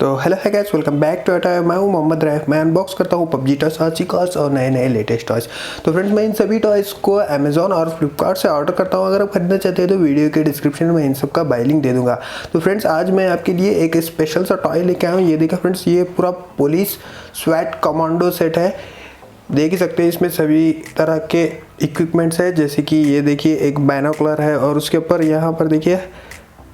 तो हेलो है guys, welcome back to अटा। मैं हूं मोहम्मद रैफ। मैं अनबॉक्स करता हूं पबजी टॉयज, आची टॉयज और नए लेटेस्ट टॉयज। तो फ्रेंड्स, मैं इन सभी टॉयज को अमेजोन और फ्लिपकार्ट से ऑर्डर करता हूं। अगर आप खरीदना चाहते हैं तो वीडियो के डिस्क्रिप्शन में इन सब का बाय लिंक दे दूंगा। तो फ्रेंड्स, आज मैं आपके लिए एक स्पेशल सा टॉय लेके आया हूँ। ये देखिए फ्रेंड्स, ये पूरा पुलिस स्वैट कमांडो सेट है। देख ही सकते हैं इसमें सभी तरह के इक्विपमेंट्स है, जैसे कि ये देखिए एक बाइनोकुलर है और उसके ऊपर यहाँ पर देखिए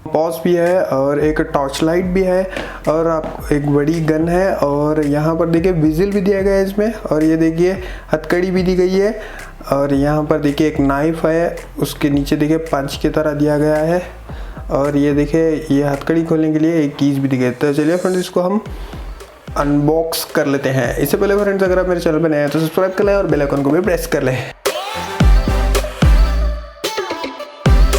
पॉज भी है और एक टॉर्च लाइट भी है और आप एक बड़ी गन है और यहाँ पर देखिए विजिल भी दिया गया है इसमें। और ये देखिए हथकड़ी भी दी गई है और यहाँ पर देखिए एक नाइफ है, उसके नीचे देखिए पंच की तरह दिया गया है। और ये देखिए ये हथकड़ी खोलने के लिए एक कीज भी दी गई है। तो चलिए फ्रेंड्स, इसको हम अनबॉक्स कर लेते हैं। इससे पहले फ्रेंड्स, अगर आप मेरे चैनल पर नए हैं तो सब्सक्राइब कर लें और बेल आइकन को भी प्रेस कर लें।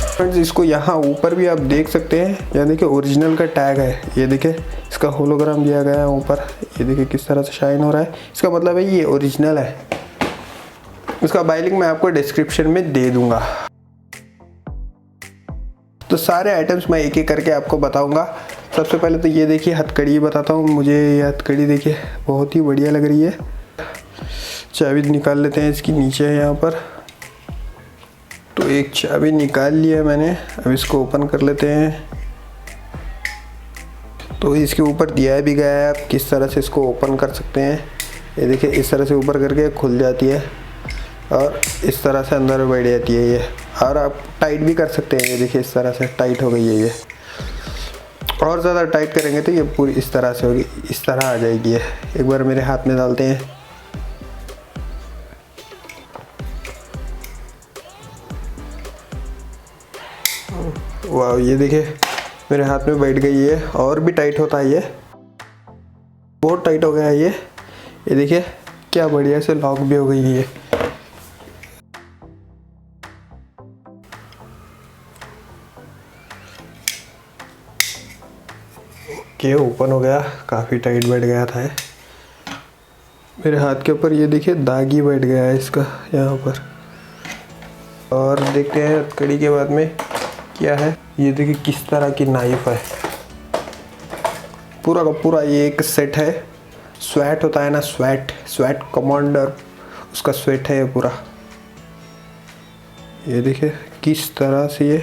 फ्रेंड्स, इसको यहाँ ऊपर भी आप देख सकते हैं, यहाँ देखिए ओरिजिनल का टैग है। ये देखिए इसका होलोग्राम दिया गया है ऊपर। ये देखिए किस तरह से शाइन हो रहा है, इसका मतलब है ये ओरिजिनल है। इसका बाय लिंक मैं आपको डिस्क्रिप्शन में दे दूंगा। तो सारे आइटम्स मैं एक एक करके आपको बताऊंगा। सबसे पहले तो ये देखिए हथकड़ी बताता हूँ। मुझे ये हथकड़ी देखिए बहुत ही बढ़िया लग रही है। चाबी निकाल लेते हैं, इसकी नीचे है यहाँ पर। तो एक चाबी निकाल लिया मैंने, अब इसको ओपन कर लेते हैं। तो इसके ऊपर दिया भी गया है आप किस तरह से इसको ओपन कर सकते हैं। ये देखिए इस तरह से ऊपर करके खुल जाती है और इस तरह से अंदर बैठ जाती है ये। और आप टाइट भी कर सकते हैं। ये देखिए इस तरह से टाइट हो गई है ये। और ज़्यादा टाइट करेंगे तो ये पूरी इस तरह से होगी, इस तरह आ जाएगी ये। एक बार मेरे हाथ में डालते हैं। वाह, ये देखिए मेरे हाथ में बैठ गई है। और भी टाइट होता है ये, बहुत टाइट हो गया है ये। ये देखिए क्या बढ़िया से लॉक भी हो गई है ये। ओके, ओपन हो गया। काफ़ी टाइट बैठ गया था ये मेरे हाथ के ऊपर। ये देखिए दाग ही बैठ गया है इसका यहाँ पर। और देखते हैं हथकड़ी के बाद में क्या है। ये देखिए किस तरह की नाइफ है। पूरा का पूरा ये एक सेट है। स्वैट होता है ना, स्वैट कमांडर, उसका स्वेट है ये पूरा। ये देखिए किस तरह से ये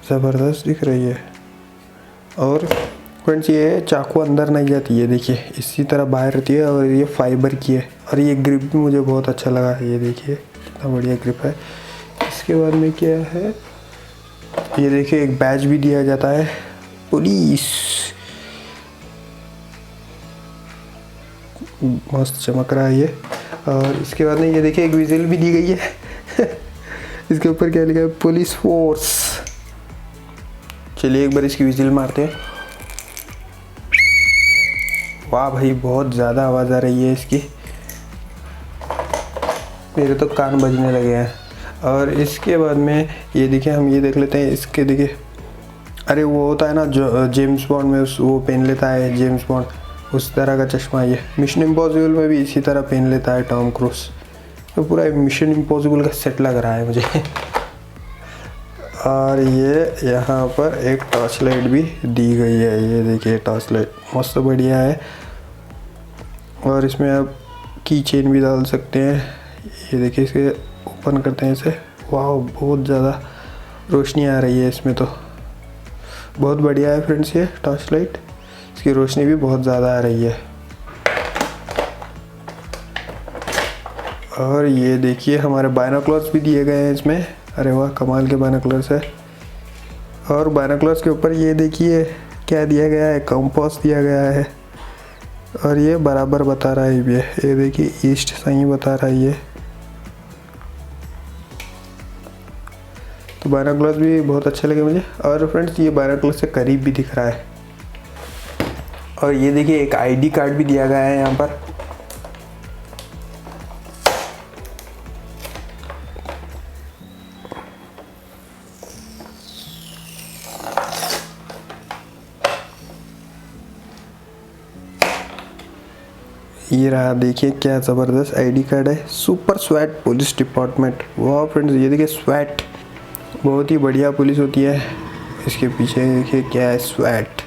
ज़बरदस्त दिख रही है। और फ्रेंड्स, ये चाकू अंदर नहीं जाती है, देखिए इसी तरह बाहर रहती है। और ये फाइबर की है और ये ग्रिप भी मुझे बहुत अच्छा लगा है। ये देखिए कितना बढ़िया ग्रिप है। इसके बाद में क्या है, ये देखिए एक बैज भी दिया जाता है, पुलिस। मस्त चमक रहा है ये। और इसके बाद में ये देखिए एक विजिल भी दी गई है। इसके ऊपर क्या लिखा है, पुलिस फोर्स। चलिए एक बार इसकी विजिल मारते हैं। वाह भाई, बहुत ज़्यादा आवाज़ आ रही है इसकी, मेरे तो कान बजने लगे हैं। और इसके बाद में ये देखिए हम ये देख लेते हैं। इसके देखिए, अरे वो होता है ना जो जेम्स बॉन्ड में वो पहन लेता है, जेम्स बॉन्ड, उस तरह का चश्मा ये मिशन इम्पॉसिबल में भी इसी तरह पहन लेता है टॉम क्रूज। तो पूरा मिशन इम्पॉसिबल का सेट लग रहा है मुझे। और ये यहाँ पर एक टॉर्च लाइट भी दी गई है। ये देखिए टॉर्च लाइट मस्त बढ़िया है। और इसमें आप की चेन भी डाल सकते हैं। ये देखिए इसके ओपन करते हैं इसे। वाह, बहुत ज़्यादा रोशनी आ रही है इसमें, तो बहुत बढ़िया है फ्रेंड्स ये टॉर्च लाइट। इसकी रोशनी भी बहुत ज़्यादा आ रही है। और ये देखिए हमारे बाइनोकुलर्स भी दिए गए हैं इसमें। अरे वाह, कमाल के बाइनोकुलर्स है। और बाइनोकुलर्स के ऊपर ये देखिए क्या दिया गया है, कंपास दिया गया है। और ये बराबर बता रहा है ये देखिए ईस्ट सही बता रहा है ये। तो बाइनोकुलर्स भी बहुत अच्छे लगे मुझे। और फ्रेंड्स, ये बाइनोकुलर्स से करीब भी दिख रहा है। और ये देखिए एक आईडी कार्ड भी दिया गया है यहाँ पर। ये रहा, देखिए क्या ज़बरदस्त आईडी कार्ड है। सुपर स्वैट पुलिस डिपार्टमेंट। वाह फ्रेंड्स, ये देखिए स्वैट बहुत ही बढ़िया पुलिस होती है। इसके पीछे देखिए क्या है, स्वैट।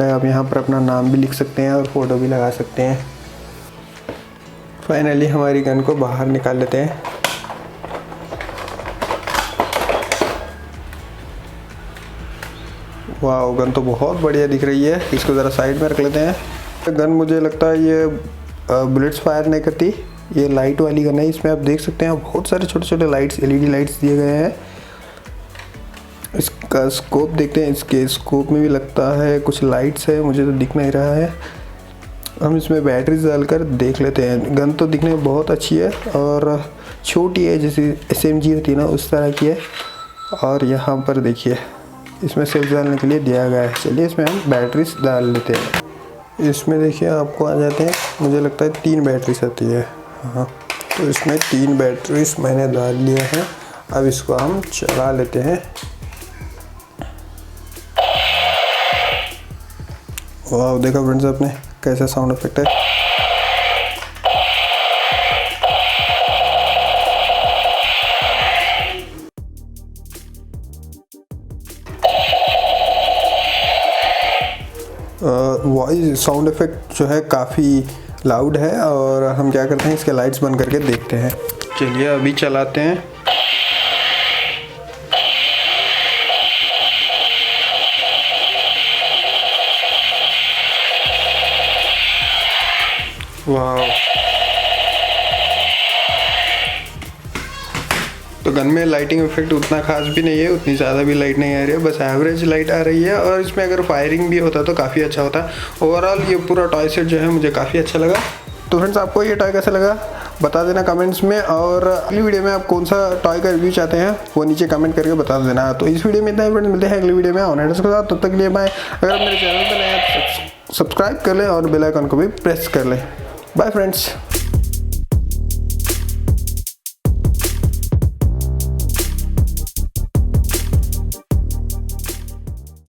आप यहाँ पर अपना नाम भी लिख सकते हैं और फ़ोटो भी लगा सकते हैं। फाइनली हमारी गन को बाहर निकाल लेते हैं। वाह, गन तो बहुत बढ़िया दिख रही है। इसको ज़रा साइड में रख लेते हैं। गन मुझे लगता है ये बुलेट्स फायर नहीं करती, ये लाइट वाली गन है। इसमें आप देख सकते हैं बहुत सारे छोटे छोटे लाइट्स, एलईडी लाइट्स दिए गए हैं। इसका स्कोप देखते हैं, इसके स्कोप में भी लगता है कुछ लाइट्स है, मुझे तो दिख नहीं रहा है। हम इसमें बैटरीज डालकर देख लेते हैं। गन तो दिखने में बहुत अच्छी है और छोटी है, जैसे SMG होती है ना उस तरह की है। और यहाँ पर देखिए इसमें सेल्स डालने के लिए दिया गया है। चलिए इसमें हम बैटरीज डाल लेते हैं। इसमें देखिए आपको आ जाते हैं, मुझे लगता है 3 बैटरीज आती है। हाँ, तो इसमें 3 बैटरीज मैंने डाल लिए हैं। अब इसको हम चला लेते हैं। वाह, देखा फ्रेंड्स आपने कैसा साउंड इफेक्ट है। वॉइस साउंड इफेक्ट जो है काफ़ी लाउड है। और हम क्या करते हैं, इसके लाइट्स बंद करके देखते हैं। चलिए अभी चलाते हैं। वाह, तो गन में लाइटिंग इफेक्ट उतना खास भी नहीं है, उतनी ज़्यादा भी लाइट नहीं आ रही है, बस एवरेज लाइट आ रही है। और इसमें अगर फायरिंग भी होता तो काफ़ी अच्छा होता। ओवरऑल ये पूरा टॉय सेट जो है मुझे काफ़ी अच्छा लगा। तो फ्रेंड्स आपको ये टॉय कैसा लगा बता देना कमेंट्स में। और अगली वीडियो में आप कौन सा टॉय का रिव्यू चाहते हैं वो नीचे कमेंट करके बता देना। तो इस वीडियो में इतना ही फ्रेंड्स, मिलते हैं अगली वीडियो में ऑनलाइन के साथ। तब तक के लिए बाय। अगर आप मेरे चैनल पर नए हैं सब्सक्राइब कर लें और बेल आइकन को भी प्रेस कर लें। Bye friends.